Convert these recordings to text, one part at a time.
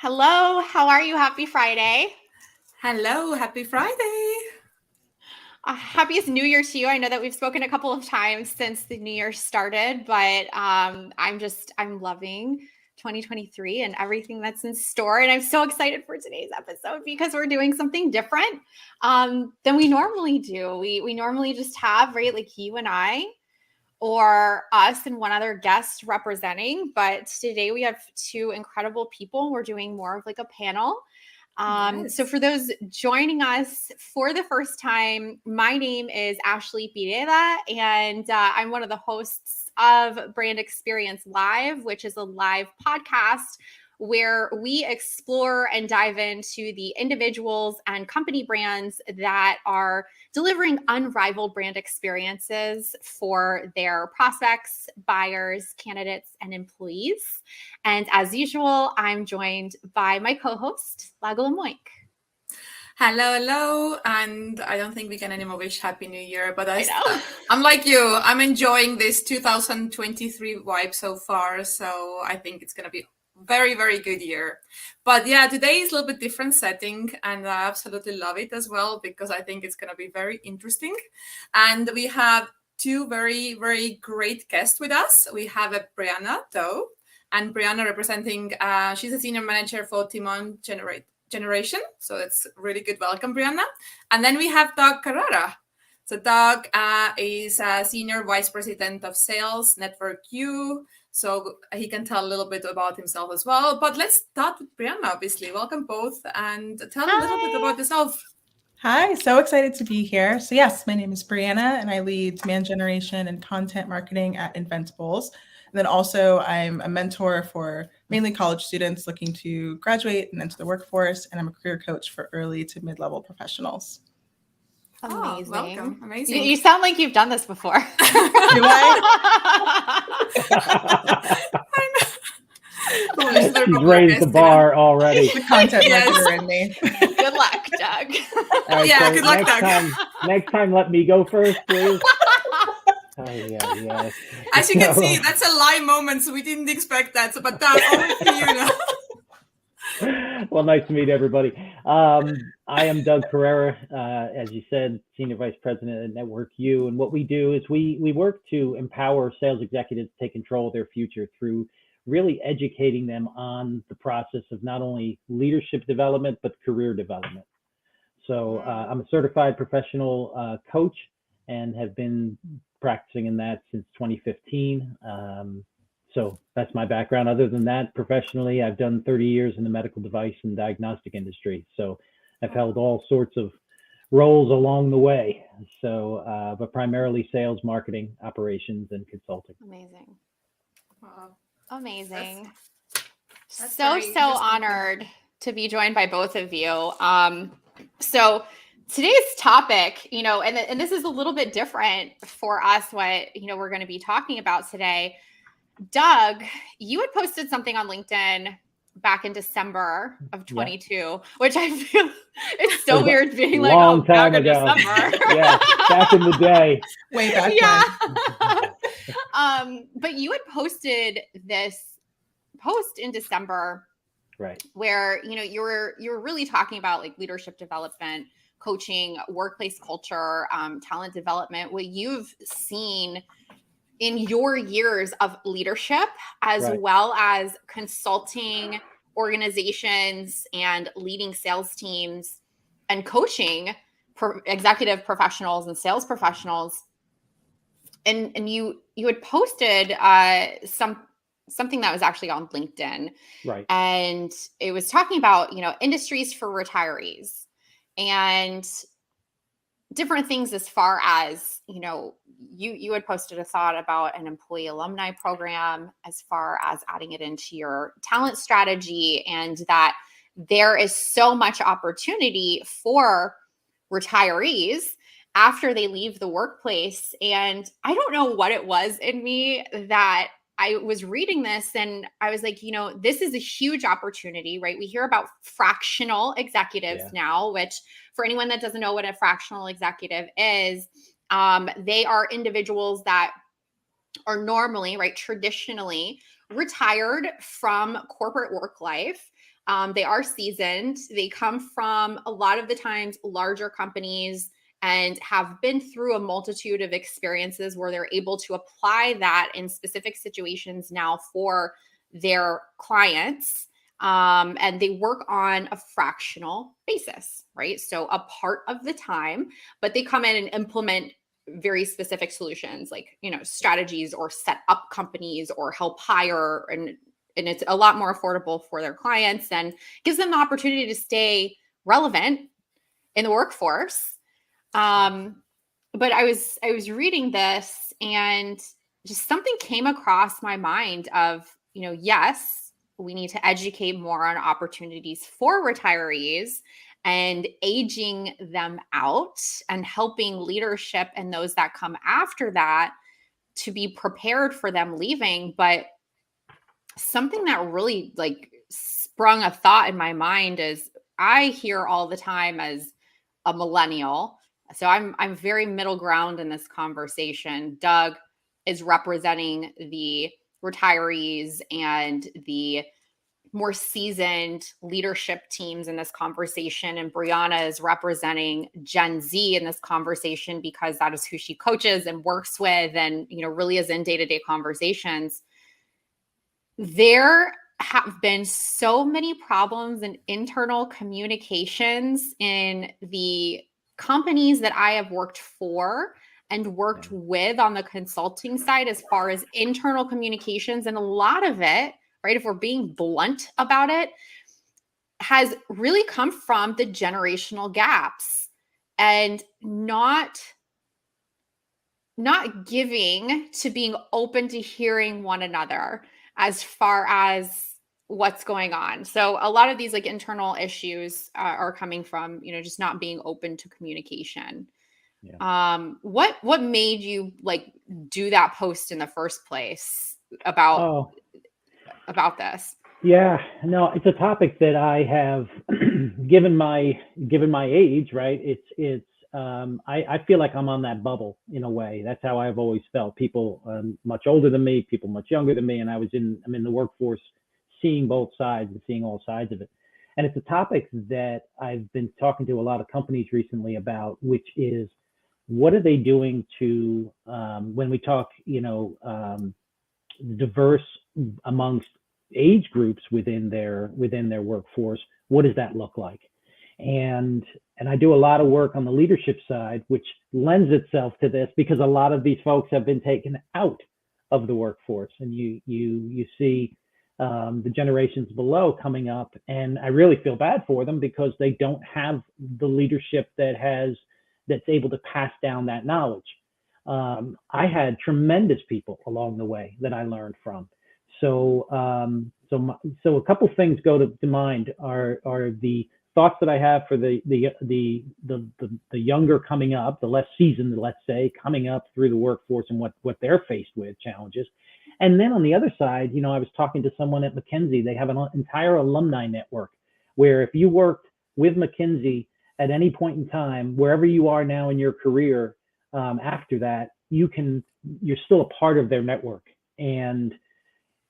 Hello, how are you? Happy Friday. Hello, happy Friday. Happiest New Year to you. I know that we've spoken a couple of times since the New Year started, but I'm loving 2023 and everything that's in store. And I'm so excited for today's episode because we're doing something different than we normally do. We normally just have, right, like you and I, or us and one other guest representing. But today we have two incredible people. We're doing more of like a panel. So for those joining us for the first time, my name is Ashley Pireda, and I'm one of the hosts of Brand Experience Live, which is a live podcast where we explore and dive into the individuals and company brands that are delivering unrivaled brand experiences for their prospects, buyers, candidates, and employees. And as usual, I'm joined by my co-host, Lagla Moink. Hello. And I don't think we can anymore wish Happy New Year, but I'm like you. I'm enjoying this 2023 vibe so far. So I think it's going to be very, very good year. But yeah, today is a little bit different setting, and I absolutely love it as well because I think it's going to be very interesting. And we have two very, very great guests with us. We have a Brianna Doe, and Brianna representing, she's a senior manager for Timon Generation. So that's really good. Welcome, Brianna. And then we have Doug Carrara. So Doug is a senior vice president of sales, Network U. So he can tell a little bit about himself as well. But let's start with Brianna, obviously. Welcome both, and tell a little bit about yourself. Hi, so excited to be here. So yes, my name is Brianna, and I lead demand generation and content marketing at Inventables. And then also I'm a mentor for mainly college students looking to graduate and enter the workforce, and I'm a career coach for early to mid-level professionals. Amazing. Oh, welcome. Amazing. You sound like you've done this before. Do I? She's raised the bar already. The content marketer in me. Good luck, Doug. So good luck, Doug. Next time, let me go first, please. Oh, yeah. As you can see, that's a live moment, so we didn't expect that. So, but Doug, over to you now. Well, nice to meet everybody. I am Doug Carrara, as you said, Senior Vice President at Network U. And what we do is we work to empower sales executives to take control of their future through really educating them on the process of not only leadership development, but career development. So I'm a certified professional coach and have been practicing in that since 2015. So that's my background. Other than that, professionally, I've done 30 years in the medical device and diagnostic industry. So I've held all sorts of roles along the way. So, but primarily sales, marketing, operations, and consulting. Amazing. Wow. Amazing. That's So honored to be joined by both of you. So today's topic, and this is a little bit different for us, what, we're going to be talking about today. Doug, you had posted something on LinkedIn back in December of 22, which I feel it's so weird being like, long time ago. December. Yeah, back in the day. Way back then. But you had posted this post in December, right? Where you were really talking about like leadership development, coaching, workplace culture, talent development, what you've seen in your years of leadership, as well as consulting organizations and leading sales teams and coaching executive professionals and sales professionals. And you had posted something that was actually on LinkedIn. Right. And it was talking about, industries for retirees and different things as far as, you had posted a thought about an employee alumni program as far as adding it into your talent strategy, and that there is so much opportunity for retirees after they leave the workplace. And I don't know what it was in me that I was reading this and I was like, this is a huge opportunity, right? We hear about fractional executives now, which for anyone that doesn't know what a fractional executive is, they are individuals that are normally, right, traditionally retired from corporate work life. They are seasoned. They come from a lot of the times larger companies and have been through a multitude of experiences where they're able to apply that in specific situations now for their clients. And they work on a fractional basis, right? So a part of the time, but they come in and implement very specific solutions like, strategies or set up companies or help hire, and it's a lot more affordable for their clients and gives them the opportunity to stay relevant in the workforce. But I was reading this and just something came across my mind of, yes, we need to educate more on opportunities for retirees and aging them out and helping leadership and those that come after that to be prepared for them leaving. But something that really sprung a thought in my mind is I hear all the time as a millennial. So I'm very middle ground in this conversation. Doug is representing the retirees and the more seasoned leadership teams in this conversation. And Brianna is representing Gen Z in this conversation because that is who she coaches and works with and, really is in day-to-day conversations. There have been so many problems in internal communications in the companies that I have worked for and worked with on the consulting side as far as internal communications. And a lot of it, right, if we're being blunt about it, has really come from the generational gaps and not giving to being open to hearing one another as far as what's going on. So a lot of these internal issues are coming from, just not being open to communication. Yeah. What made you do that post in the first place about this? Yeah, no, it's a topic that I have given my age, right? I feel like I'm on that bubble in a way. That's how I've always felt. People much older than me, people much younger than me, and I'm in the workforce, seeing both sides and seeing all sides of it. And it's a topic that I've been talking to a lot of companies recently about, which is what are they doing to when we talk, diverse amongst age groups within their workforce. What does that look like? And I do a lot of work on the leadership side, which lends itself to this because a lot of these folks have been taken out of the workforce, and you see the generations below coming up, and I really feel bad for them because they don't have the leadership that's able to pass down that knowledge. I had tremendous people along the way that I learned from. So a couple things go to mind are the thoughts that I have for the younger coming up, the less seasoned, let's say, coming up through the workforce and what they're faced with, challenges. And then on the other side, I was talking to someone at McKinsey. They have an entire alumni network where if you worked with McKinsey at any point in time, wherever you are now in your career, after that, you're still a part of their network. And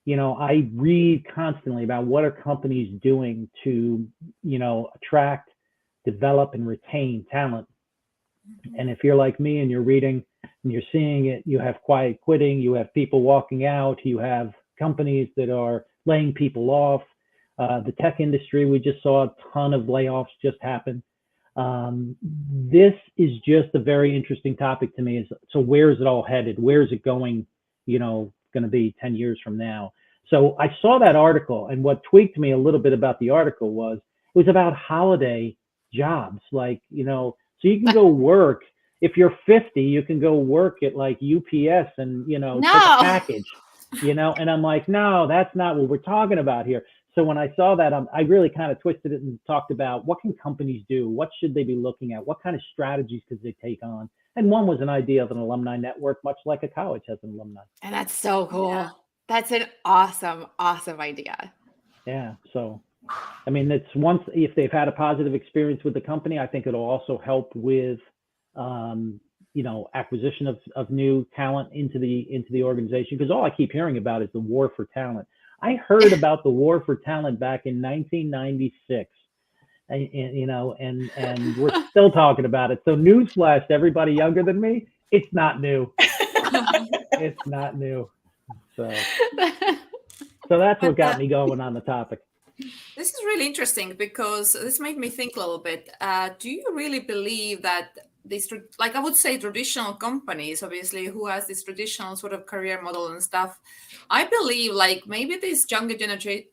I read constantly about what are companies doing to, attract, develop, and retain talent. And if you're like me and you're reading and you're seeing it, you have quiet quitting, you have people walking out, you have companies that are laying people off. The tech industry, we just saw a ton of layoffs just happen. This is just a very interesting topic to me. So where is it all headed? Where is it going, going to be 10 years from now? So I saw that article, and what tweaked me a little bit about the article was about holiday jobs. So you can go work. If you're 50, you can go work at UPS and, take a package, and I'm like, no, that's not what we're talking about here. So when I saw that, I really kind of twisted it and talked about what can companies do? What should they be looking at? What kind of strategies could they take on? And one was an idea of an alumni network, much like a college has an alumni. And that's so cool. Yeah. That's an awesome, awesome idea. Yeah. So, it's once, if they've had a positive experience with the company, I think it'll also help with, acquisition of new talent into the organization. Because all I keep hearing about is the war for talent. I heard about the war for talent back in 1996. And we're still talking about it. So newsflash to everybody younger than me, it's not new. It's not new. So that's what got me going on the topic. This is really interesting because this made me think a little bit. Do you really believe that these, like I would say, traditional companies, obviously, who has this traditional sort of career model and stuff? I believe like maybe this younger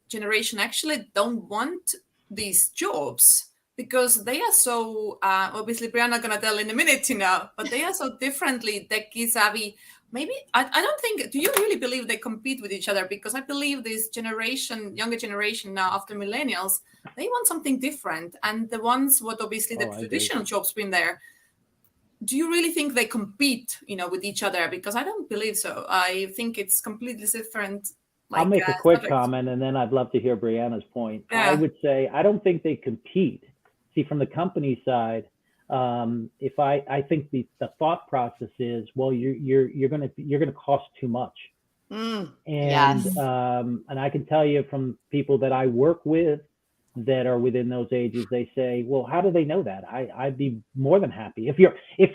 generation actually don't want these jobs because they are so obviously Brianna gonna tell in a minute, but they are so differently techie savvy. Maybe I don't think. Do you really believe they compete with each other? Because I believe this generation, younger generation now, after millennials, they want something different, and the ones what obviously the traditional jobs been there. Do you really think they compete, with each other? Because I don't believe so. I think it's completely different. I'll make a quick comment, and then I'd love to hear Brianna's point. Yeah. I would say I don't think they compete. See, from the company side. If I think the thought process is, well, you're gonna cost too much, and I can tell you from people that I work with that are within those ages, they say, well, how do they know that? I'd be more than happy if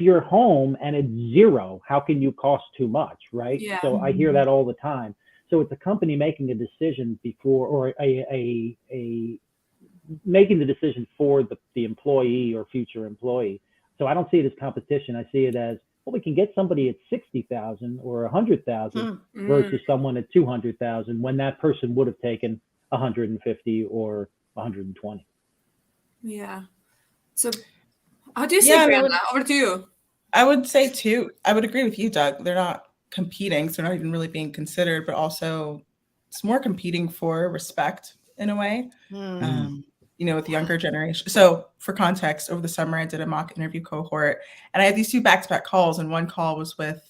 you're home and it's zero. How can you cost too much, right? Yeah. So I hear that all the time. So it's a company making a decision before, or a making the decision for the employee or future employee. So I don't see it as competition. I see it as, well, we can get somebody at 60,000 or 100,000 versus someone at 200,000 when that person would have taken 150 or 120. Yeah. So how do you see Brianna? Over to you. I would say too, I would agree with you, Doug. They're not competing, so they're not even really being considered, but also it's more competing for respect in a way. With the younger generation. So for context, over the summer, I did a mock interview cohort and I had these two back-to-back calls, and one call was with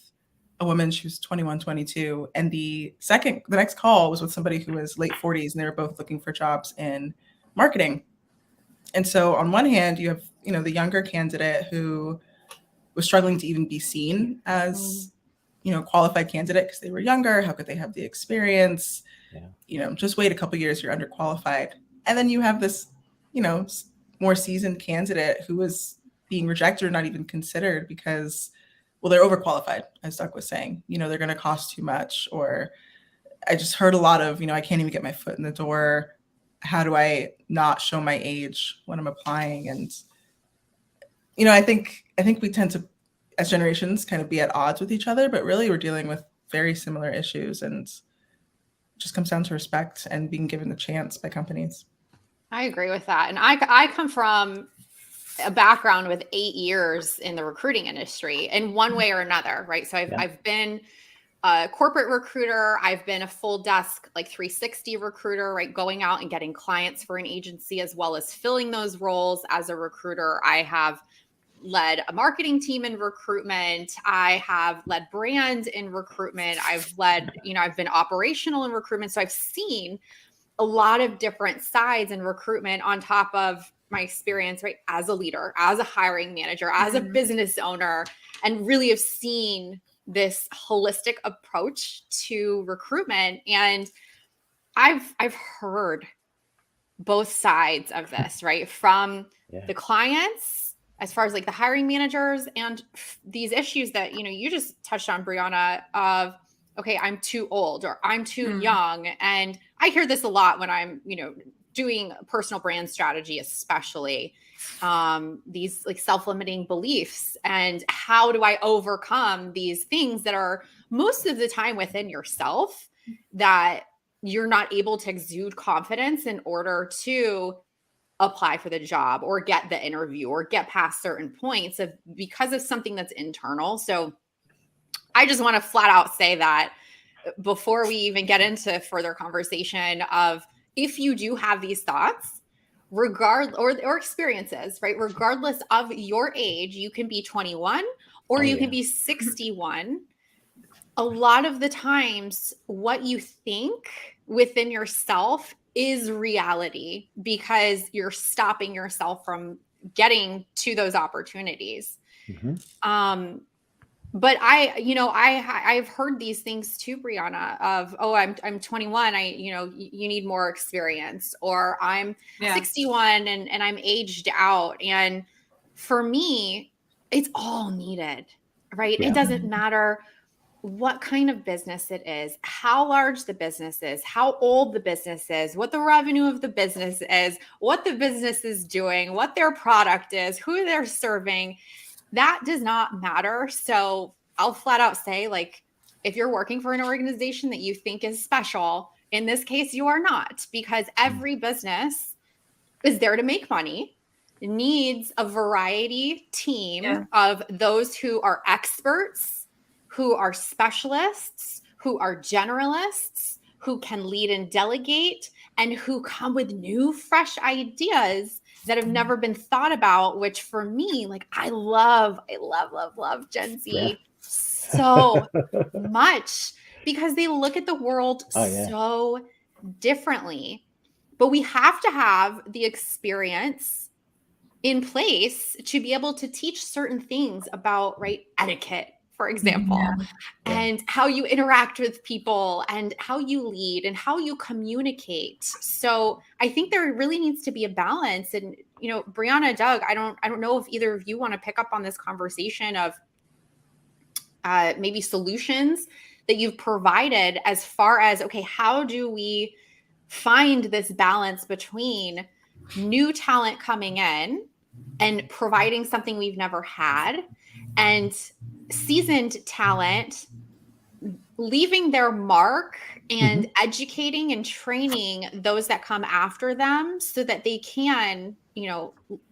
a woman, she was 21, 22. And the next call was with somebody who was late 40s, and they were both looking for jobs in marketing. And so on one hand, you have, the younger candidate who was struggling to even be seen as, qualified candidate because they were younger. How could they have the experience? Yeah. Just wait a couple of years, you're underqualified. And then you have this, more seasoned candidate who was being rejected or not even considered because, well, they're overqualified, as Doug was saying. They're going to cost too much. Or I just heard a lot of, I can't even get my foot in the door. How do I not show my age when I'm applying? And, I think we tend to, as generations, kind of be at odds with each other, but really we're dealing with very similar issues, and it just comes down to respect and being given the chance by companies. I agree with that. And I come from a background with 8 years in the recruiting industry in one way or another, right? So I've been a corporate recruiter. I've been a full desk, like 360 recruiter, right? Going out and getting clients for an agency, as well as filling those roles as a recruiter. I have led a marketing team in recruitment. I have led brand in recruitment. I've been operational in recruitment. So I've seen a lot of different sides in recruitment on top of my experience, right? As a leader, as a hiring manager, as a business owner, and really have seen this holistic approach to recruitment. And I've heard both sides of this, right? From the clients, as far as like the hiring managers, and these issues that, you just touched on, Brianna, of, okay, I'm too old or I'm too young. And I hear this a lot when I'm, doing personal brand strategy, especially these like self-limiting beliefs, and how do I overcome these things that are most of the time within yourself that you're not able to exude confidence in order to apply for the job or get the interview or get past certain points because of something that's internal. So I just want to flat out say that before we even get into further conversation of, if you do have these thoughts, or experiences, right? Regardless of your age, you can be 21 or you can be 61. A lot of the times what you think within yourself is reality because you're stopping yourself from getting to those opportunities. But I've heard these things too, Brianna, of, oh, I'm 21. You need more experience, or I'm 61 and I'm aged out. And for me, it's all needed, right? Yeah. It doesn't matter what kind of business it is, how large the business is, how old the business is, what the revenue of the business is, what the business is doing, what their product is, who they're serving. That does not matter. So I'll flat out say, like, if you're working for an organization that you think is special, in this case, you are not, because every business is there to make money, needs a variety team of those who are experts, who are specialists, who are generalists, who can lead and delegate, and who come with new, fresh ideas that have never been thought about, which for me, like, I love Gen Z so much, because they look at the world so differently. But we have to have the experience in place to be able to teach certain things about, right, etiquette, for example, and how you interact with people and how you lead and how you communicate. So I think there really needs to be a balance. And, Brianna, Doug, I don't know if either of you want to pick up on this conversation of maybe solutions that you've provided as far as, okay, how do we find this balance between new talent coming in and providing something we've never had, and seasoned talent leaving their mark and educating and training those that come after them so that they can,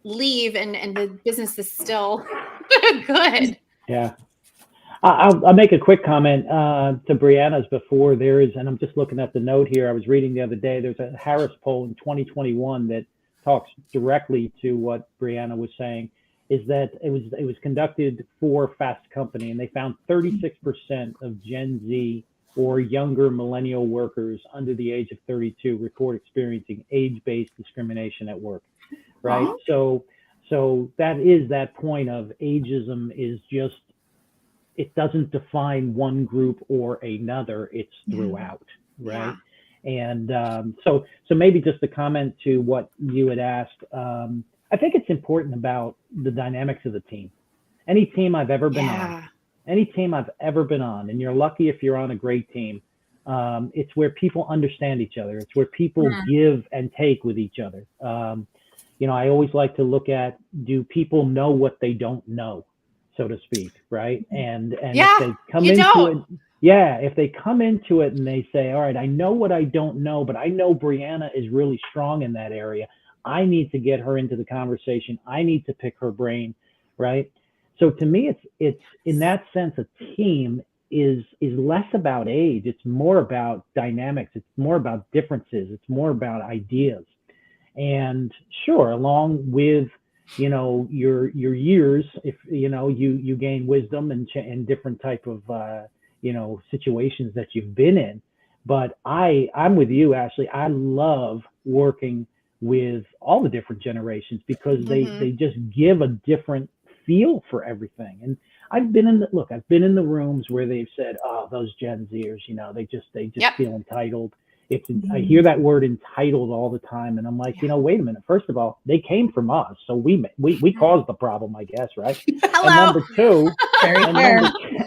leave and the business is still good. Yeah. I'll make a quick comment to Brianna's before there is, and I'm just looking at the note here. I was reading the other day, there's a Harris poll in 2021 that talks directly to what Brianna was saying, is that it was conducted for Fast Company, and they found 36% of Gen Z or younger millennial workers under the age of 32 report experiencing age-based discrimination at work, right? So that is that point of ageism is just, it doesn't define one group or another, it's throughout, right? And so maybe just a comment to what you had asked. I think it's important about the dynamics of the team. Any team I've ever been on, and you're lucky if you're on a great team, it's where people understand each other. It's where people give and take with each other. I always like to look at, do people know what they don't know, so to speak, right? And if they come into it, if they come into it and they say, all right, I know what I don't know, but I know Brianna is really strong in that area. I need to get her into the conversation. I need to pick her brain, right? So to me, it's in that sense, a team is less about age. It's more about dynamics. It's more about differences. It's more about ideas. And sure, along with your years, if you gain wisdom and different type of situations that you've been in. But I'm with you, Ashley. I love working with all the different generations because they just give a different feel for everything. And I've been in the rooms where they've said, oh, those Gen Zers, they just feel entitled. I hear that word entitled all the time, and I'm like, wait a minute. First of all, they came from us, so we caused the problem, I guess, right? Hello.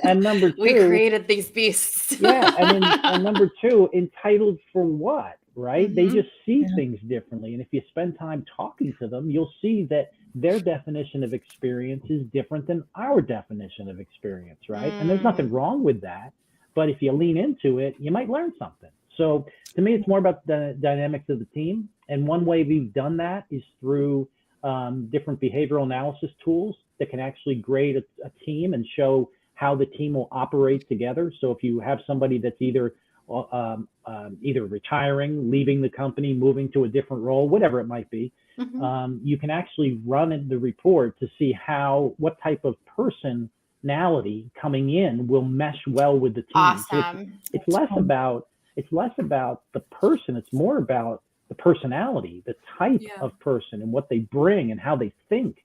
And number two, we created these beasts. and number two, entitled for what, right? They just see things differently, and if you spend time talking to them, you'll see that their definition of experience is different than our definition of experience, right? And there's nothing wrong with that, but if you lean into it, you might learn something. So to me, it's more about the dynamics of the team. And one way we've done that is through different behavioral analysis tools that can actually grade a team and show how the team will operate together. So if you have somebody that's either retiring, leaving the company, moving to a different role, whatever it might be, you can actually run the report to see what type of personality coming in will mesh well with the team. Awesome. So it's less about the person. It's more about the personality, the type of person and what they bring and how they think.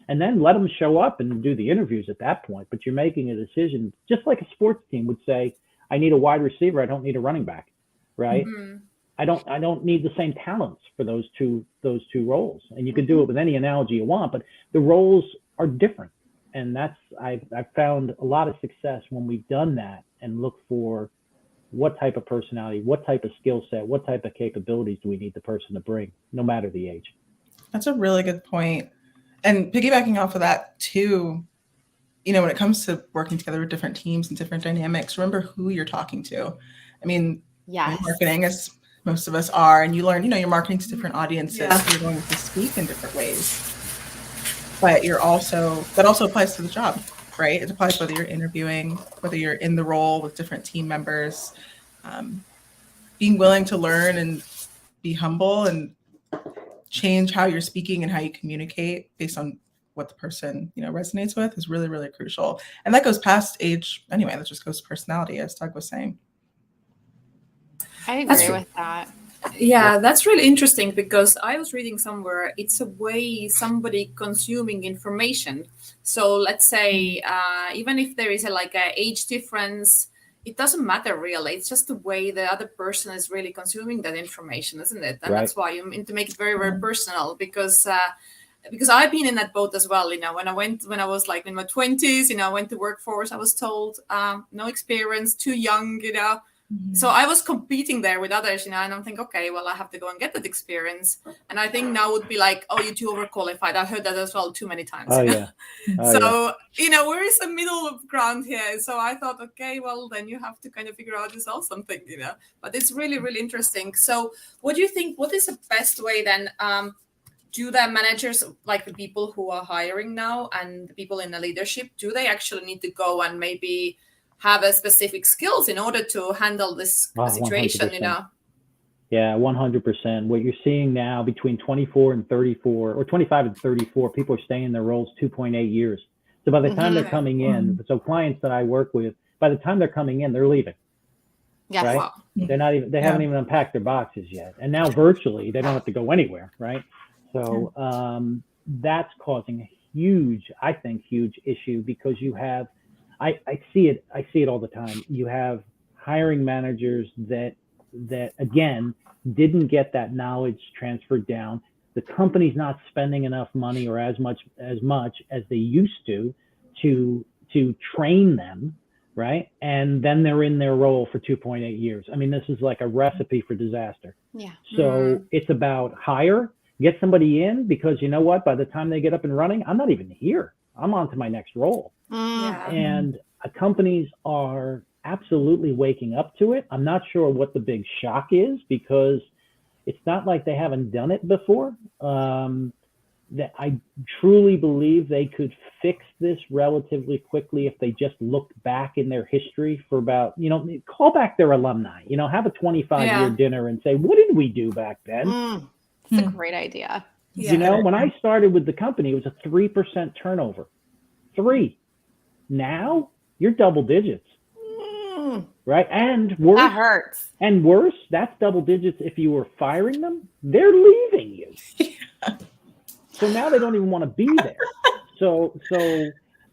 and then let them show up and do the interviews at that point. But you're making a decision, just like a sports team would say, I need a wide receiver, I don't need a running back, right? Mm-hmm. I don't need the same talents for those two roles. And you can do it with any analogy you want, but the roles are different. And that's, I've found a lot of success when we've done that and look for what type of personality, what type of skill set, what type of capabilities do we need the person to bring, no matter the age. That's a really good point. And piggybacking off of that too, you know, when it comes to working together with different teams and different dynamics, remember who you're talking to. I mean, Yes. marketing, as most of us are, and you learn, you know, you're marketing to different audiences. Yeah. So you're going to speak in different ways. But that also applies to the job, right? It applies whether you're interviewing, whether you're in the role with different team members, being willing to learn and be humble and change how you're speaking and how you communicate based on what the person, you know, resonates with is really, really crucial. And that goes past age anyway. That just goes to personality, as Doug was saying. I agree with that. Yeah, that's really interesting because I was reading somewhere it's a way somebody consuming information. So let's say even if there is like a age difference, it doesn't matter really. It's just the way the other person is really consuming that information, isn't it? And that's why you need to make it very, very personal because I've been in that boat as well. You know, when I was like in my 20s, you know, I went to workforce, I was told no experience, too young, you know. So I was competing there with others, you know, and I'm thinking, okay, well, I have to go and get that experience. And I think now would be like, oh, you're too overqualified. I heard that as well too many times. Oh, yeah. So, you know, where is the middle ground here? So I thought, okay, well, then you have to kind of figure out yourself something, you know. But it's really, really interesting. So what do you think, what is the best way then? Do the managers, like the people who are hiring now and the people in the leadership, do they actually need to go and maybe have a specific skills in order to handle this situation, 100%. you know? Yeah, 100%. What you're seeing now between 24 and 34 or 25 and 34, people are staying in their roles 2.8 years. So by the time they're coming in, so clients that I work with, by the time they're coming in, they're leaving. Yes. Right? Wow. They haven't even unpacked their boxes yet. And now virtually, they don't have to go anywhere, right? So that's causing a huge issue because you have, I see it all the time. You have hiring managers that again didn't get that knowledge transferred down. The company's not spending enough money or as much as they used to train them, right? And then they're in their role for 2.8 years. I mean, this is like a recipe for disaster. Yeah. So it's about get somebody in, because you know what? By the time they get up and running, I'm not even here. I'm on to my next role. Yeah. And companies are absolutely waking up to it. I'm not sure what the big shock is because it's not like they haven't done it before. That I truly believe they could fix this relatively quickly if they just looked back in their history for about, you know, call back their alumni, you know, have a 25-year dinner and say, what did we do back then? It's a great idea. Yeah. You know, when I started with the company, it was a 3% turnover. 3. Now you're double digits, right? And worse, That hurts. And worse, that's double digits. If you were firing them, they're leaving you. So now they don't even want to be there. So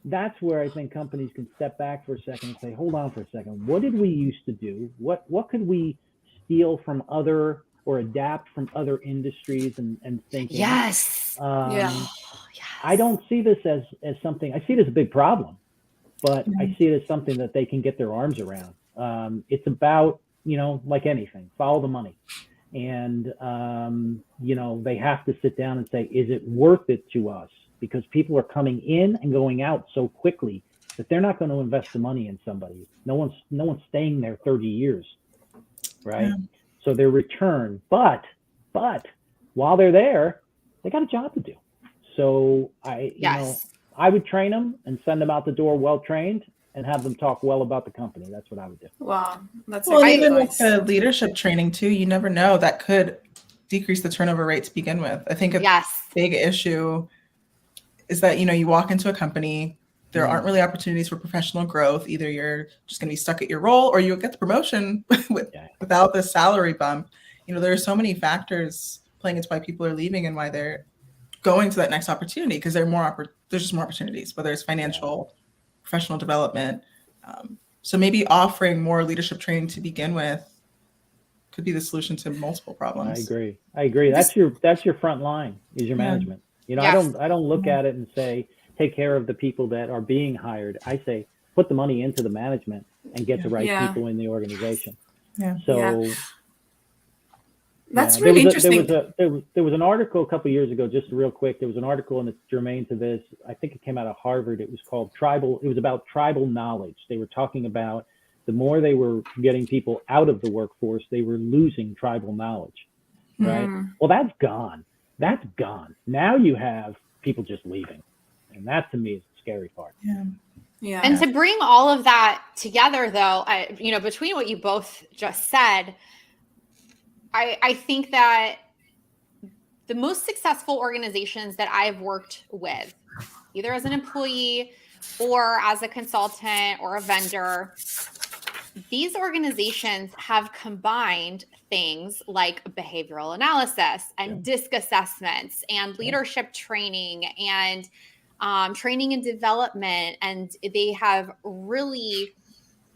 that's where I think companies can step back for a second and say, hold on for a second. What did we used to do? What could we steal from other or adapt from other industries and thinking? Yes. I don't see this as something, I see it as a big problem, but I see it as something that they can get their arms around. It's about, you know, like anything, follow the money. And, you know, they have to sit down and say, is it worth it to us? Because people are coming in and going out so quickly that they're not going to invest the money in somebody. No one's staying there 30 years, right? So their return, but while they're there, they got a job to do. So I would train them and send them out the door well trained and have them talk well about the company. That's what I would do. Wow, that's even with the leadership training too. You never know, that could decrease the turnover rate to begin with. I think a big issue is that, you know, you walk into a company, there aren't really opportunities for professional growth. Either you're just going to be stuck at your role or you'll get the promotion without the salary bump. You know, there are so many factors playing into why people are leaving and why they're going to that next opportunity because there's just more opportunities, whether it's financial, professional development. So maybe offering more leadership training to begin with could be the solution to multiple problems. I agree. That's your front line is your management. I don't look at it and say, take care of the people that are being hired. I say, put the money into the management and get the right people in the organization. So that's really interesting. There was an article a couple of years ago, just real quick. There was an article, and it's germane to this. I think it came out of Harvard. It was called It was about tribal knowledge. They were talking about the more they were getting people out of the workforce, they were losing tribal knowledge, right? Well, that's gone. Now you have people just leaving, and that to me is the scary part. Yeah. And to bring all of that together, though, between what you both just said, I think that the most successful organizations that I've worked with, either as an employee or as a consultant or a vendor, these organizations have combined things like behavioral analysis and DISC assessments and leadership training and training and development. And they have really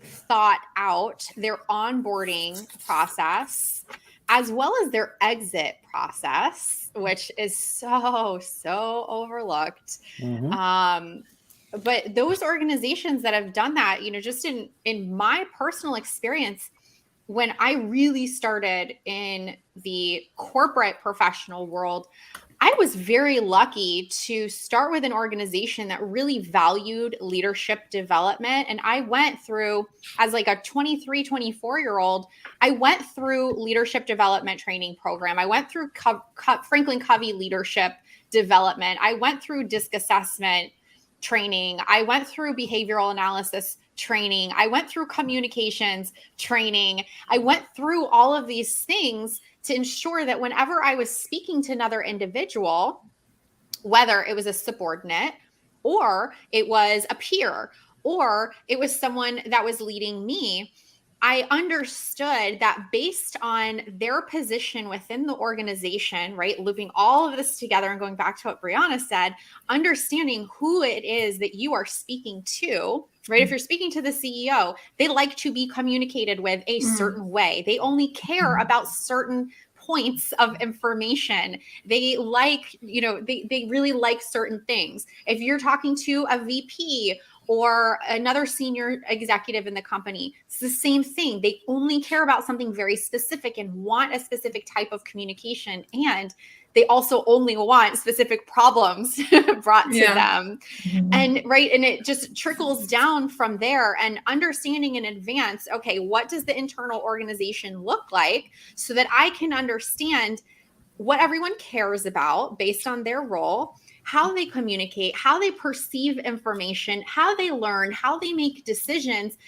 thought out their onboarding process as well as their exit process, which is so overlooked. But those organizations that have done that, just in my personal experience, when I really started in the corporate professional world, I was very lucky to start with an organization that really valued leadership development. And I went through, as like a 23, 24-year-old, I went through leadership development training program. I went through Franklin Covey leadership development. I went through DISC assessment training. I went through behavioral analysis training. I went through communications training. I went through all of these things to ensure that whenever I was speaking to another individual, whether it was a subordinate or it was a peer or it was someone that was leading me, I understood that based on their position within the organization, right, looping all of this together and going back to what Brianna said, understanding who it is that you are speaking to, right? If you're speaking to the CEO, they like to be communicated with a certain way. They only care about certain points of information. They like, they really like certain things. If you're talking to a VP or another senior executive in the company, it's the same thing. They only care about something very specific and want a specific type of communication. And they also only want specific problems brought to them. And it just trickles down from there, and understanding in advance, okay, what does the internal organization look like so that I can understand what everyone cares about based on their role, how they communicate, how they perceive information, how they learn, how they make decisions.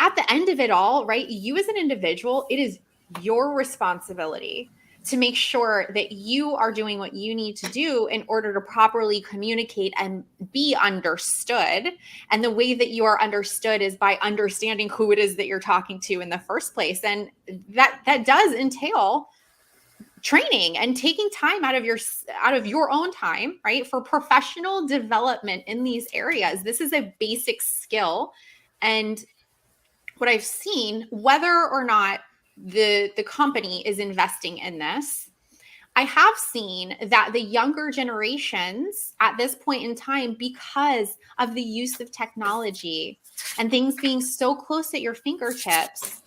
At the end of it all, right, you as an individual, it is your responsibility to make sure that you are doing what you need to do in order to properly communicate and be understood. And the way that you are understood is by understanding who it is that you're talking to in the first place. And that does entail training and taking time out of your own time, right, for professional development in these areas. This is a basic skill. And what I've seen, whether or not the company is investing in this, I have seen that the younger generations at this point in time, because of the use of technology and things being so close at your fingertips,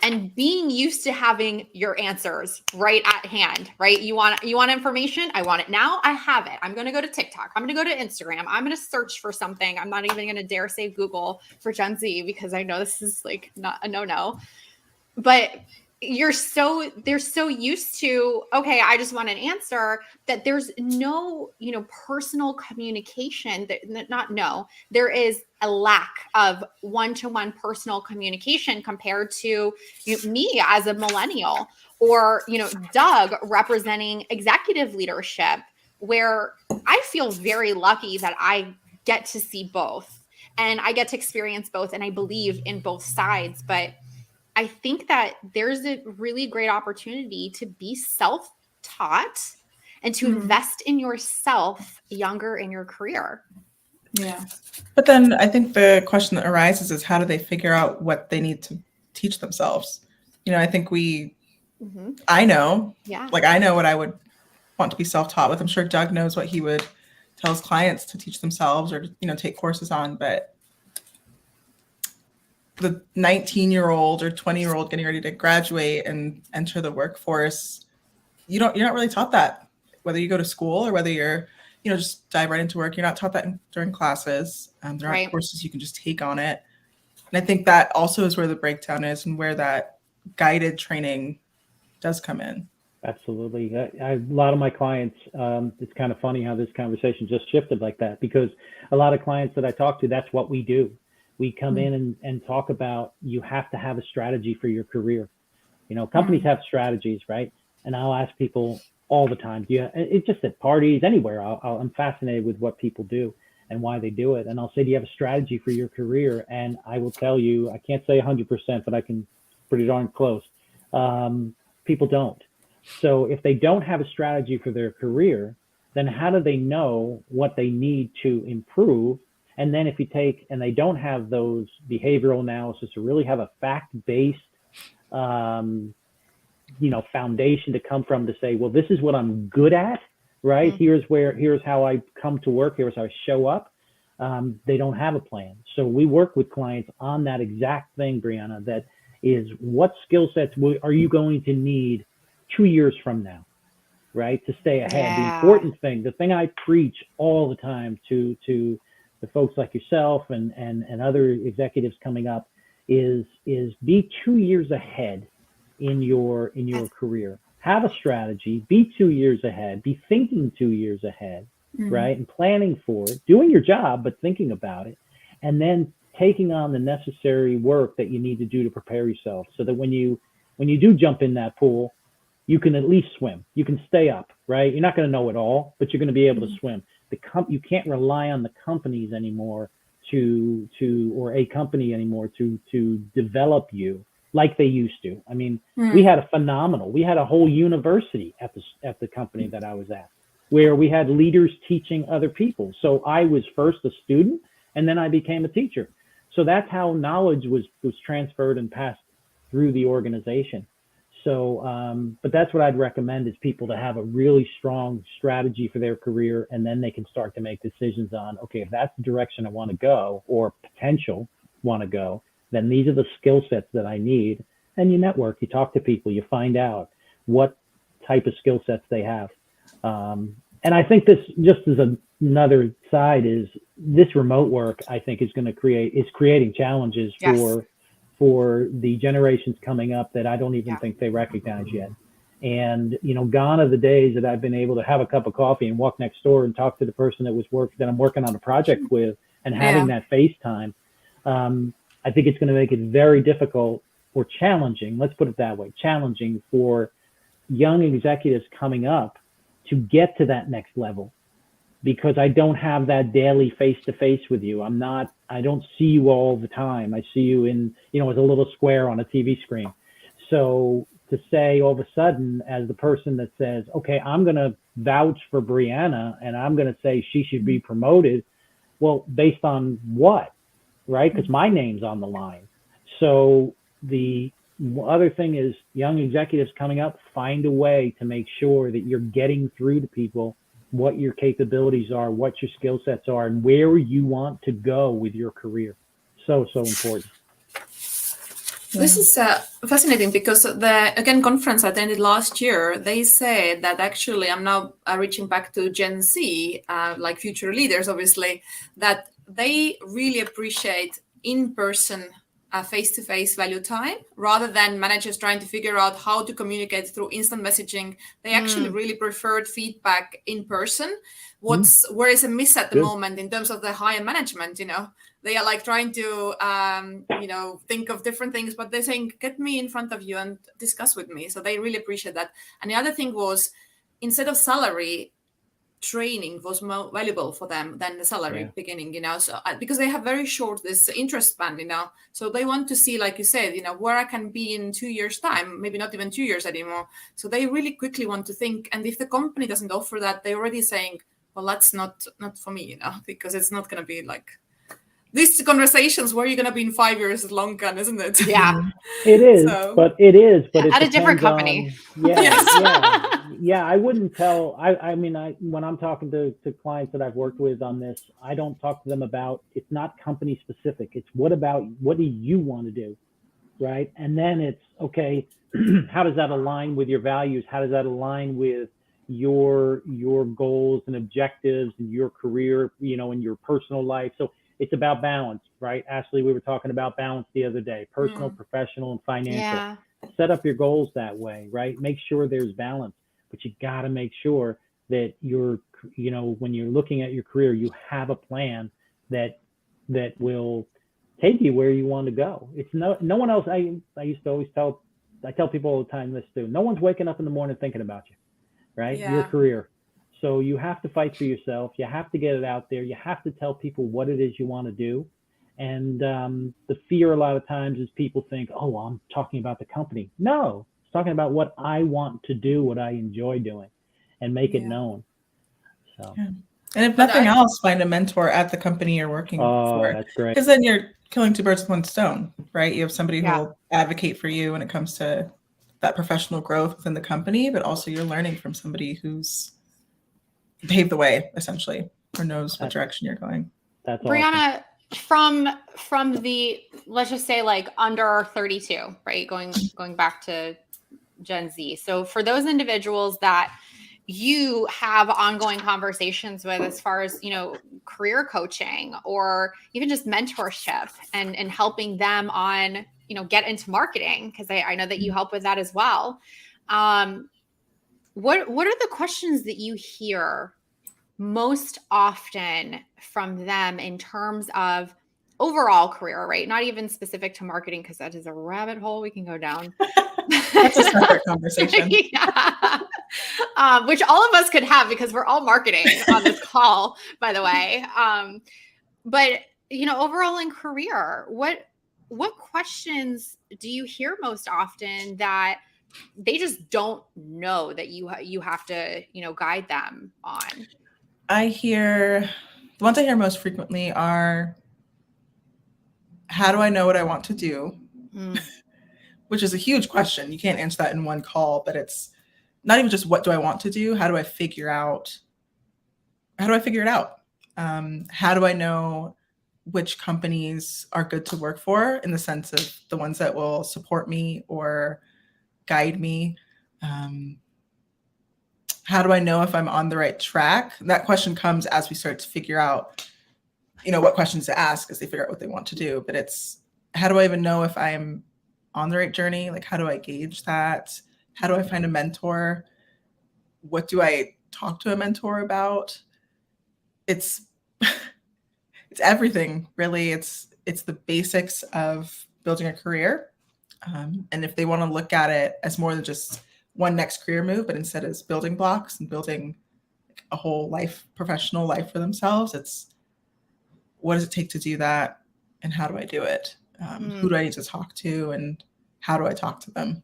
and being used to having your answers right at hand, right? You want information? I want it now. I have it. I'm going to go to TikTok. I'm going to go to Instagram. I'm going to search for something. I'm not even going to dare say Google for Gen Z because I know this is like not a no. But they're so used to, okay, I just want an answer, that there's no, personal communication. There is a lack of one-to-one personal communication compared to me as a millennial, or, Doug representing executive leadership, where I feel very lucky that I get to see both and I get to experience both. And I believe in both sides, but I think that there's a really great opportunity to be self-taught and to invest in yourself younger in your career. Yeah. But then I think the question that arises is how do they figure out what they need to teach themselves? I think I know, I know what I would want to be self-taught with. I'm sure Doug knows what he would tell his clients to teach themselves or, take courses on, but the 19-year-old or 20-year-old getting ready to graduate and enter the workforce, you're not really taught that, whether you go to school or whether you're, just dive right into work. You're not taught that during classes. There aren't courses you can just take on it. And I think that also is where the breakdown is and where that guided training does come in. Absolutely. A lot of my clients, it's kind of funny how this conversation just shifted like that, because a lot of clients that I talk to, that's what we do. We come in and talk about, you have to have a strategy for your career. Companies have strategies, right? And I'll ask people all the time, it's just at parties, anywhere, I'm fascinated with what people do and why they do it. And I'll say, do you have a strategy for your career? And I will tell you, I can't say 100%, but I can pretty darn close. People don't. So if they don't have a strategy for their career, then how do they know what they need to improve? And then if you take, and they don't have those behavioral analysis or really have a fact-based, foundation to come from to say, well, this is what I'm good at, right? Here's how I come to work. Here's how I show up. They don't have a plan. So we work with clients on that exact thing, Brianna, that is, what skill sets are you going to need 2 years from now, right? To stay ahead. Yeah. The important thing, the thing I preach all the time to the folks like yourself and other executives coming up is be 2 years ahead in your career. Have a strategy, be 2 years ahead, be thinking 2 years ahead, right? And planning for it, doing your job, but thinking about it, and then taking on the necessary work that you need to do to prepare yourself so that when you do jump in that pool, you can at least swim. You can stay up, right? You're not going to know it all, but you're going to be able to swim. You can't rely on the companies anymore or a company anymore to develop you like they used to. I mean, we had a whole university at the company that I was at, where we had leaders teaching other people. So I was first a student, and then I became a teacher. So that's how knowledge was transferred and passed through the organization. So, but that's what I'd recommend, is people to have a really strong strategy for their career, and then they can start to make decisions on, okay, if that's the direction I want to go or potential want to go, then these are the skill sets that I need. And you network, you talk to people, you find out what type of skill sets they have. And I think this, just as another side, is this remote work, I think, is creating challenges for the generations coming up that I don't even think they recognize yet. And, gone are the days that I've been able to have a cup of coffee and walk next door and talk to the person that I'm working on a project with, and having that FaceTime. I think it's going to make it very difficult or challenging, let's put it that way, challenging for young executives coming up to get to that next level, because I don't have that daily face-to-face with you. I don't see you all the time. I see you in, as a little square on a TV screen. So to say all of a sudden, as the person that says, okay, I'm going to vouch for Brianna and I'm going to say she should be promoted. Well, based on what, right? Because my name's on the line. So the other thing is, young executives coming up, find a way to make sure that you're getting through to people what your capabilities are, what your skill sets are, and where you want to go with your career. So important. This is fascinating, because the conference I attended last year, they said that actually, I'm now reaching back to Gen Z, like future leaders, obviously, that they really appreciate in-person face-to-face value time, rather than managers trying to figure out how to communicate through instant messaging. They actually really preferred feedback in person. Where is a miss at the moment in terms of the higher management? They are like trying to think of different things, but they're saying, get me in front of you and discuss with me. So they really appreciate that. And the other thing was, instead of salary, training was more valuable for them than the salary Yeah. beginning, so because they have very short this interest span, so they want to see, like you said, where I can be in 2 years time, maybe not even 2 years anymore. So they really quickly want to think, and if the company doesn't offer that, they're already saying, well, that's not for me, because it's not going to be like these conversations where you're going to be in 5 years is long gone, isn't it? Yeah. It is, but it At a different company. Yeah. I wouldn't tell. I mean, when I'm talking to clients that I've worked with on this, I don't talk to them about. It's not company specific. It's what do you want to do, right? And then it's okay. How does that align with your values? How does that align with your goals and objectives and your career, and your personal life? So it's about balance, right? Ashley, we were talking about balance the other day, personal, professional, and financial. Yeah. Set up your goals that way, right? Make sure there's balance, but you got to make sure that when you're looking at your career, you have a plan that will take you where you want to go. It's no one else. I used to always tell people all the time this too. No one's waking up in the morning thinking about you, right? Yeah. Your career. So you have to fight for yourself. You have to get it out there. You have to tell people what it is you want to do. And the fear a lot of times is people think, oh, well, I'm talking about the company. No, it's talking about what I want to do, what I enjoy doing, and make it known. So. Yeah. And if nothing else, find a mentor at the company you're working for. Oh, that's great. Because then you're killing two birds with one stone, right? You have somebody who will advocate for you when it comes to that professional growth within the company, but also you're learning from somebody who's paved the way, essentially, or knows what direction you're going. That's Brianna, awesome. From the, let's just say like under 32, right? Going back to Gen Z. So for those individuals that you have ongoing conversations with as far as, career coaching or even just mentorship and helping them on, get into marketing, because I know that you help with that as well. What are the questions that you hear most often from them in terms of overall career, right? Not even specific to marketing, because that is a rabbit hole we can go down. That's a separate conversation. Yeah. Which all of us could have, because we're all marketing on this call, by the way. But overall in career, what questions do you hear most often that they just don't know that you have to, guide them on? The ones I hear most frequently are, how do I know what I want to do? Which is a huge question. You can't answer that in one call, but it's not even just what do I want to do? How do I figure it out? How do I know which companies are good to work for, in the sense of the ones that will support me or guide me? How do I know if I'm on the right track? That question comes as we start to figure out, what questions to ask as they figure out what they want to do. But it's, how do I even know if I'm on the right journey? Like, how do I gauge that? How do I find a mentor? What do I talk to a mentor about? It's everything, really. It's the basics of building a career. And if they want to look at it as more than just one next career move, but instead as building blocks and building a whole life, professional life for themselves, it's, what does it take to do that? And how do I do it? Who do I need to talk to, and how do I talk to them?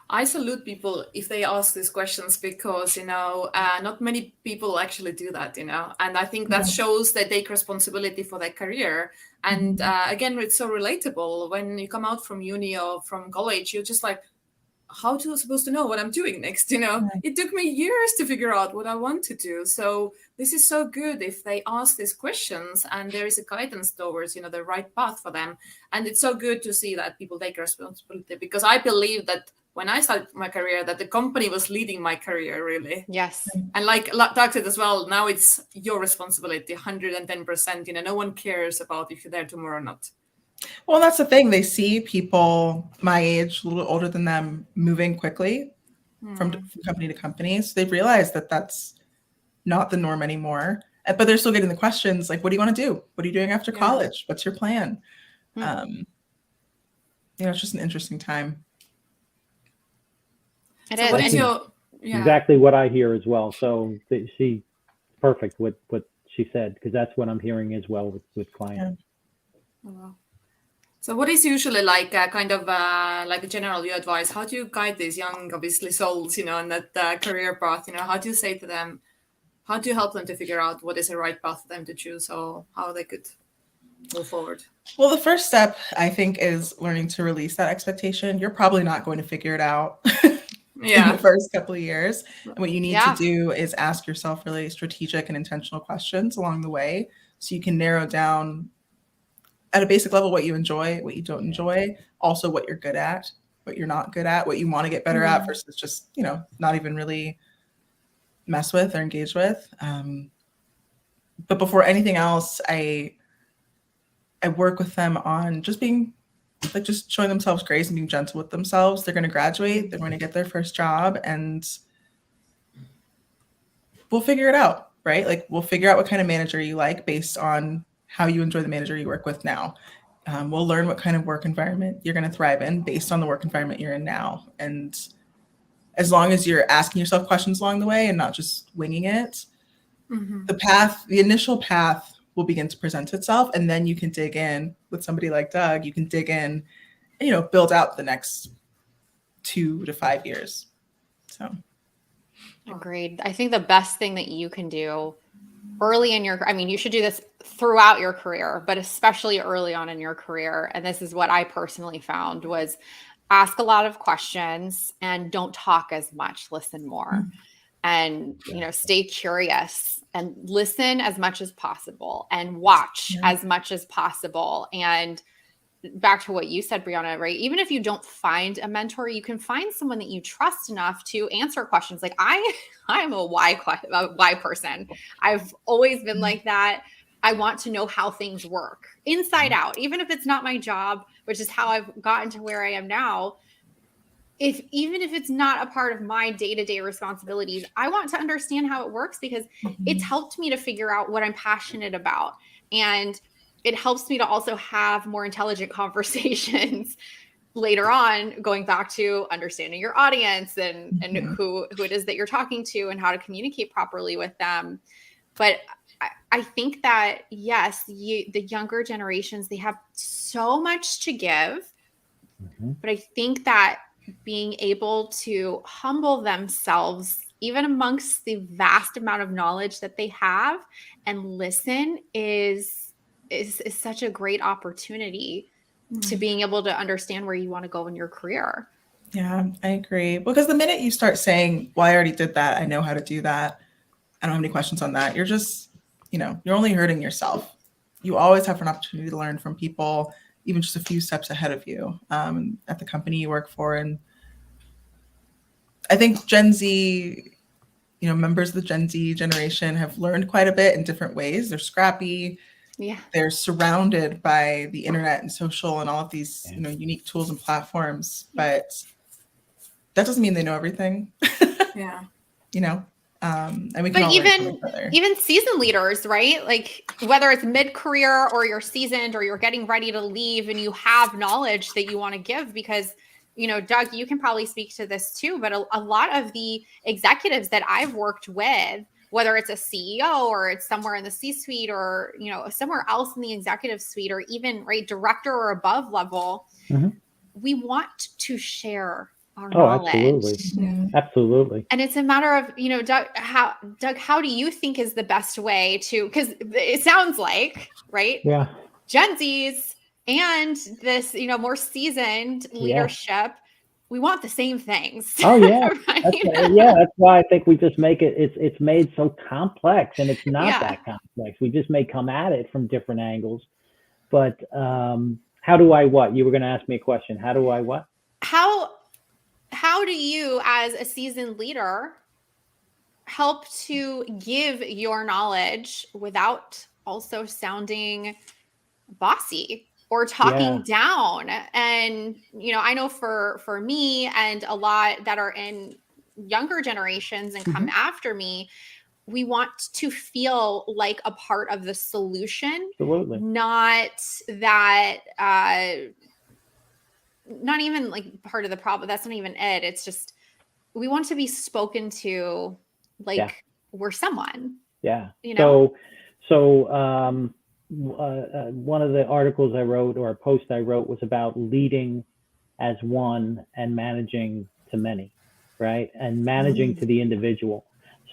I salute people if they ask these questions, because, not many people actually do that, and I think that shows they take responsibility for their career. And again, it's so relatable. When you come out from uni or from college, you're just like, how am I supposed to know what I'm doing next? It took me years to figure out what I want to do. So this is so good if they ask these questions and there is a guidance towards, the right path for them. And it's so good to see that people take responsibility, because I believe that when I started my career, that the company was leading my career, really. Yes. And like Doug said as well, now it's your responsibility, 110%. No one cares about if you're there tomorrow or not. Well, that's the thing. They see people my age, a little older than them, moving quickly from company to company. So they've realized that that's not the norm anymore. But they're still getting the questions like, what do you want to do? What are you doing after college? What's your plan? It's just an interesting time. What is your Yeah. exactly what I hear as well. So she perfect with what she said, because that's what I'm hearing as well with clients. Oh, wow. So what is usually like kind of like a general you advice? How do you guide these young, obviously, souls, on that career path? How do you say to them, how do you help them to figure out what is the right path for them to choose, or how they could move forward? Well, the first step, I think, is learning to release that expectation. You're probably not going to figure it out in the first couple of years. And what you need to do is ask yourself really strategic and intentional questions along the way, so you can narrow down at a basic level what you enjoy, what you don't enjoy, also what you're good at, what you're not good at, what you want to get better at versus just, not even really mess with or engage with. But before anything else, I work with them on just being just showing themselves grace and being gentle with themselves. They're going to graduate, they're going to get their first job, and we'll figure it out, right? Like, we'll figure out what kind of manager you like based on how you enjoy the manager you work with now. We'll learn what kind of work environment you're going to thrive in based on the work environment you're in now. And as long as you're asking yourself questions along the way and not just winging it, the initial path will begin to present itself. And then you can dig in with somebody like Doug. You can dig in and, build out the next 2 to 5 years. So. Agreed. I think the best thing that you can do early in you should do this throughout your career, but especially early on in your career. And this is what I personally found was ask a lot of questions and don't talk as much, listen more. And, stay curious and listen as much as possible and watch as much as possible. And back to what you said, Brianna, right? Even if you don't find a mentor, you can find someone that you trust enough to answer questions. Like I'm a why person. I've always been like that. I want to know how things work inside out, even if it's not my job, which is how I've gotten to where I am now. Even if it's not a part of my day-to-day responsibilities, I want to understand how it works because it's helped me to figure out what I'm passionate about. And it helps me to also have more intelligent conversations later on, going back to understanding your audience and who it is that you're talking to and how to communicate properly with them. But I think that, yes, the younger generations, they have so much to give. But I think that being able to humble themselves, even amongst the vast amount of knowledge that they have, and listen is such a great opportunity to being able to understand where you want to go in your career. Yeah, I agree. Because the minute you start saying, well, I already did that, I know how to do that, I don't have any questions on that, you're just, you're only hurting yourself. You always have an opportunity to learn from people, even just a few steps ahead of you at the company you work for. And I think Gen Z, members of the Gen Z generation have learned quite a bit in different ways. They're scrappy. Yeah. They're surrounded by the internet and social and all of these, unique tools and platforms, but that doesn't mean they know everything. Yeah. And we can all learn from each other. Even seasoned leaders, right? Like whether it's mid-career or you're seasoned or you're getting ready to leave and you have knowledge that you want to give because, Doug, you can probably speak to this too, but a lot of the executives that I've worked with, whether it's a CEO or it's somewhere in the C-suite or, somewhere else in the executive suite or even director or above level, we want to share our knowledge. Absolutely. And it's a matter of, Doug, how do you think is the best way to, because it sounds like, right? Yeah. Gen Zs and this, more seasoned leadership, we want the same things. Oh yeah. Right? That's why I think we just make it's made so complex, and it's not that complex. We just may come at it from different angles. But how do I what? You were going to ask me a question. How do I what? How do you, as a seasoned leader, help to give your knowledge without also sounding bossy or talking down? And, I know for me and a lot that are in younger generations and come after me, we want to feel like a part of the solution. Absolutely. Not that, not even like part of the problem. That's not even it. It's just we want to be spoken to like we're someone. Yeah. You know? One of the articles I wrote, or a post I wrote, was about leading as one and managing to many, right? And managing to the individual.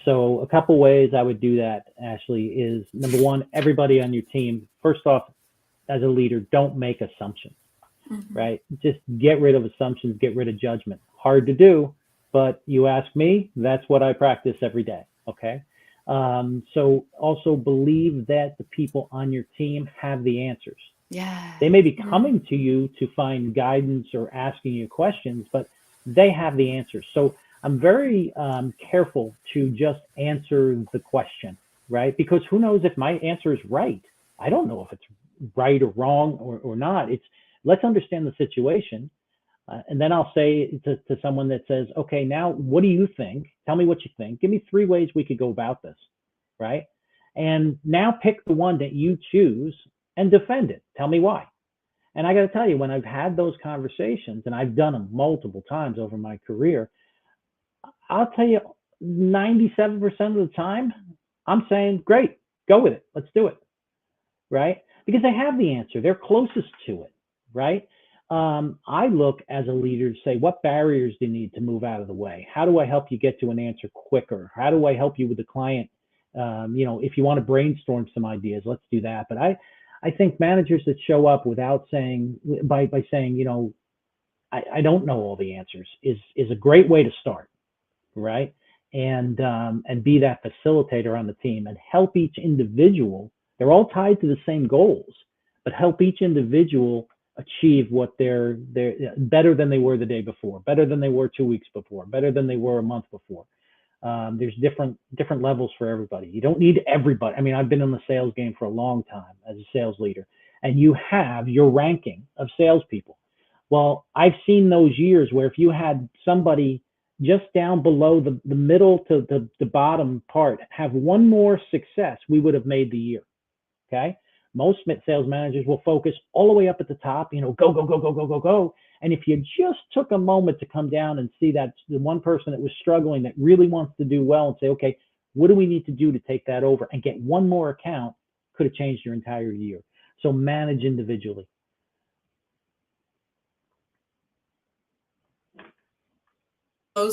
So a couple ways I would do that, Ashley, is number one, everybody on your team, first off, as a leader, don't make assumptions, right? Just get rid of assumptions, get rid of judgment. Hard to do, but you ask me, that's what I practice every day, okay? So also believe that the people on your team have the answers. Yeah. They may be coming to you to find guidance or asking you questions, but they have the answers. So I'm very careful to just answer the question, right? Because who knows if my answer is right? I don't know if it's right or wrong or not. It's let's understand the situation. And then I'll say to someone that says, okay, now what do you think? Tell me what you think. Give me 3 ways we could go about this, right? And now pick the one that you choose and defend it. Tell me why. And I got to tell you, when I've had those conversations, and I've done them multiple times over my career, I'll tell you 97% of the time, I'm saying, great, go with it. Let's do it, right? Because they have the answer. They're closest to it, right? I look as a leader to say, what barriers do you need to move out of the way? How do I help you get to an answer quicker? How do I help you with the client? If you want to brainstorm some ideas, let's do that. But I think managers that show up without saying, by saying, I don't know all the answers is a great way to start, right? And be that facilitator on the team and help each individual. They're all tied to the same goals, but help each individual achieve what they're better than they were the day before, better than they were 2 weeks before, better than they were a month before. There's different levels for everybody. You don't need everybody. I mean, I've been in the sales game for a long time as a sales leader, and you have your ranking of salespeople. Well, I've seen those years where if you had somebody just down below the middle to the bottom part have one more success, we would have made the year. Okay. Most sales managers will focus all the way up at the top, go, go, go, go, go, go, go. And if you just took a moment to come down and see that the one person that was struggling that really wants to do well and say, okay, what do we need to do to take that over and get one more account, could have changed your entire year. So manage individually.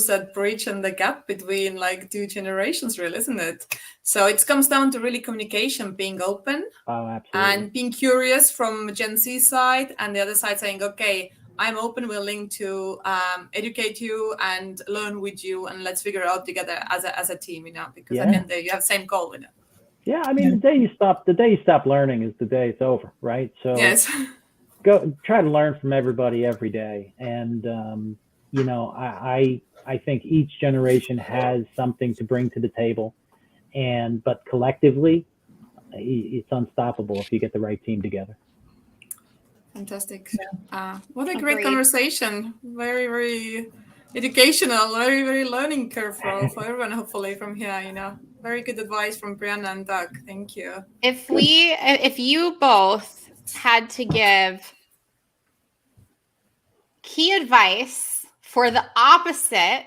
That bridge and the gap between like 2 generations, really, isn't it? So it comes down to really communication, being open and being curious from Gen Z side, and the other side saying, okay, I'm open, willing to educate you and learn with you, and let's figure it out together as a team, because at the end you have the same goal with it. Yeah, I mean, the day you stop learning is the day it's over, right? So yes, go try to learn from everybody every day, and I think each generation has something to bring to the table, but collectively, it's unstoppable if you get the right team together. Fantastic. What a great conversation. Very, very educational, very, very learning curve for everyone, hopefully, from here, Very good advice from Brianna and Doug. Thank you. If you both had to give key advice for the opposite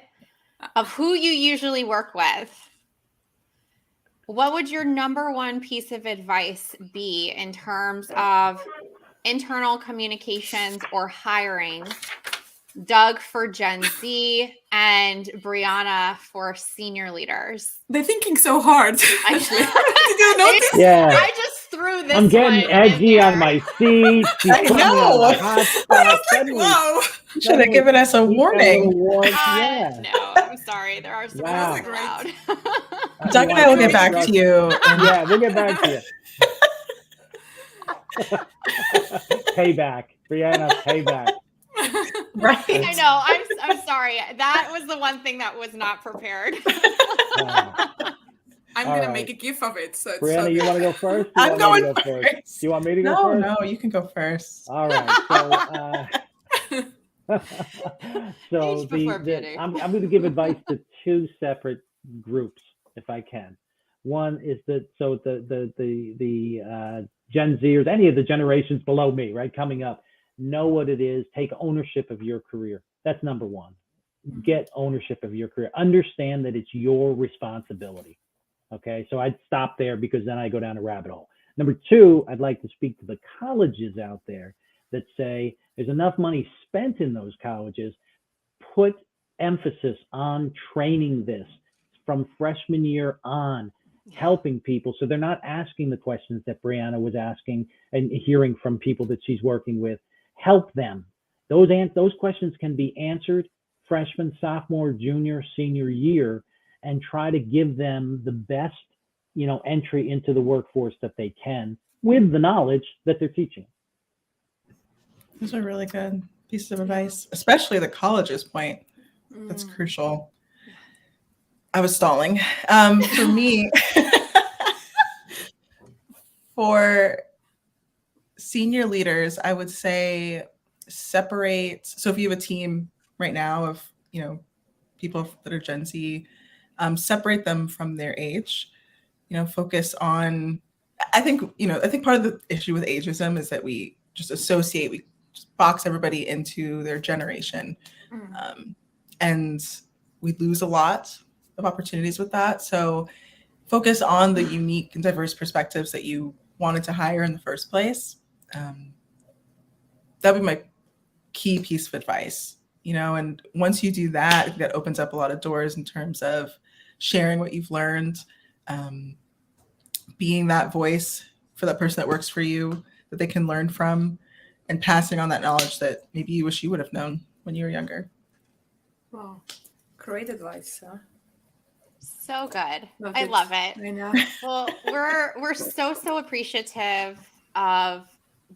of who you usually work with, what would your number one piece of advice be in terms of internal communications or hiring? Doug for Gen Z and Brianna for senior leaders. They're thinking so hard. Actually, did you notice? Yeah. I just threw this. I'm getting edgy on my seat. I know. Wow. You should have given us a warning. No, I'm sorry. There are some loud. Doug and I will get back to you. Yeah, we'll get back to you. Payback. Brianna, payback. Right. I know. I'm sorry. That was the one thing that was not prepared. I'm going to make a gif of it. So Brianna, you want to go first? I'm going first. Do you want me to go first? No, you can go first. All right. So, I'm going to give advice to 2 separate groups, if I can. One is the Gen Zers, any of the generations below me, right, coming up. Know what it is. Take ownership of your career. That's number one. get ownership of your career. Understand that it's your responsibility. Okay, so I'd stop there because then I go down a rabbit hole. Number two, I'd like to speak to the colleges out there that say there's enough money spent in those colleges. Put emphasis on training this from freshman year on, helping people so they're not asking the questions that Brianna was asking and hearing from people that she's working with. Help them. Those questions can be answered freshman, sophomore, junior, senior year, and try to give them the best, entry into the workforce that they can with the knowledge that they're teaching. Those are really good pieces of advice, especially the college's point. That's crucial. I was stalling. For me, for senior leaders, I would say separate. So if you have a team right now of, people that are Gen Z, separate them from their age, focus on, I think part of the issue with ageism is that we just we just box everybody into their generation. And we lose a lot of opportunities with that. So focus on the unique and diverse perspectives that you wanted to hire in the first place. That would be my key piece of advice, and once you do that, I think that opens up a lot of doors in terms of sharing what you've learned, being that voice for that person that works for you that they can learn from, and passing on that knowledge that maybe you wish you would have known when you were younger. Wow, great advice. Huh? So good. I love it. I know. Well, we're so appreciative of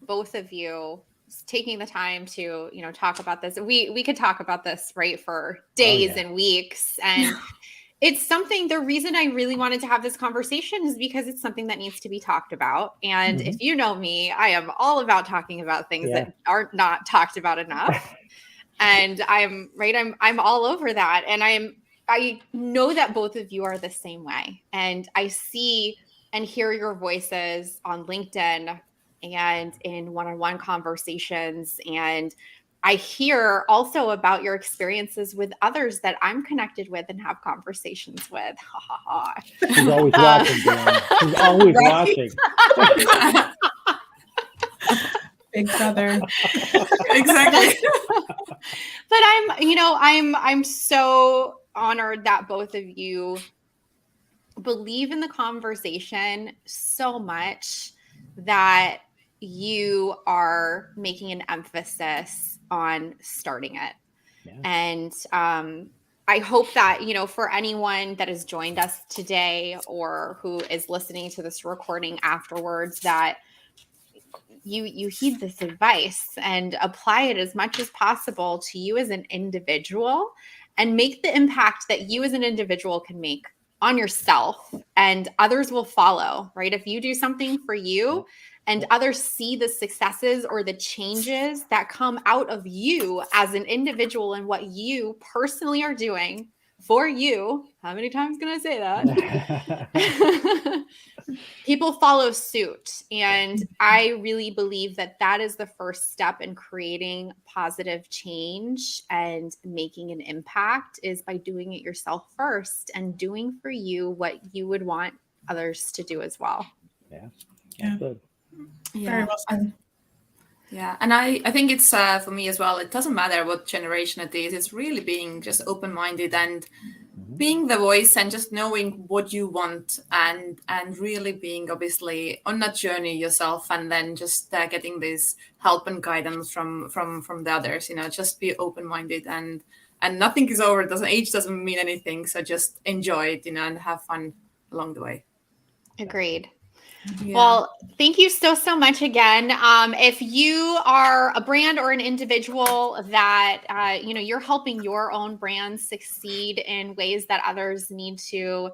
both of you taking the time to, talk about this. We could talk about this, right, for days and weeks. And it's something, the reason I really wanted to have this conversation is because it's something that needs to be talked about. And if you know me, I am all about talking about things that are not talked about enough. And I'm all over that. And I know that both of you are the same way. And I see and hear your voices on LinkedIn and in one-on-one conversations. And I hear also about your experiences with others that I'm connected with and have conversations with. Ha ha ha. She's always watching, Dan. She's always watching. Big brother. Exactly. But I'm so honored that both of you believe in the conversation so much that you are making an emphasis on starting it. Yeah. And I hope that, for anyone that has joined us today or who is listening to this recording afterwards, that you heed this advice and apply it as much as possible to you as an individual and make the impact that you as an individual can make on yourself, and others will follow, right? If you do something for you and others see the successes or the changes that come out of you as an individual and what you personally are doing for you, how many times can I say that? People follow suit. And I really believe that that is the first step in creating positive change and making an impact, is by doing it yourself first and doing for you what you would want others to do as well. Yeah. Yeah. Very well said. Yeah. And I think it's for me as well, it doesn't matter what generation it is. It's really being just open-minded and being the voice and just knowing what you want and really being obviously on that journey yourself, and then just getting this help and guidance from the others. Just be open-minded and nothing is over. Age doesn't mean anything. So just enjoy it, and have fun along the way. Agreed. Yeah. Well, thank you so much again. If you are a brand or an individual that, you're helping your own brand succeed in ways that others need to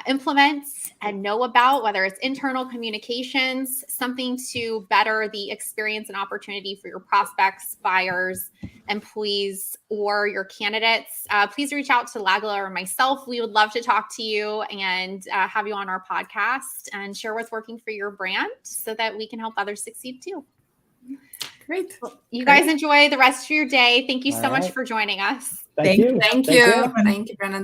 implement and know about, whether it's internal communications, something to better the experience and opportunity for your prospects, buyers, employees, or your candidates, please reach out to Lagla or myself. We would love to talk to you and have you on our podcast and share what's working for your brand so that we can help others succeed too. Great. You guys enjoy the rest of your day. Thank you so much for joining us. Thank you. Thank Thank you. you. Thank you, Brandon.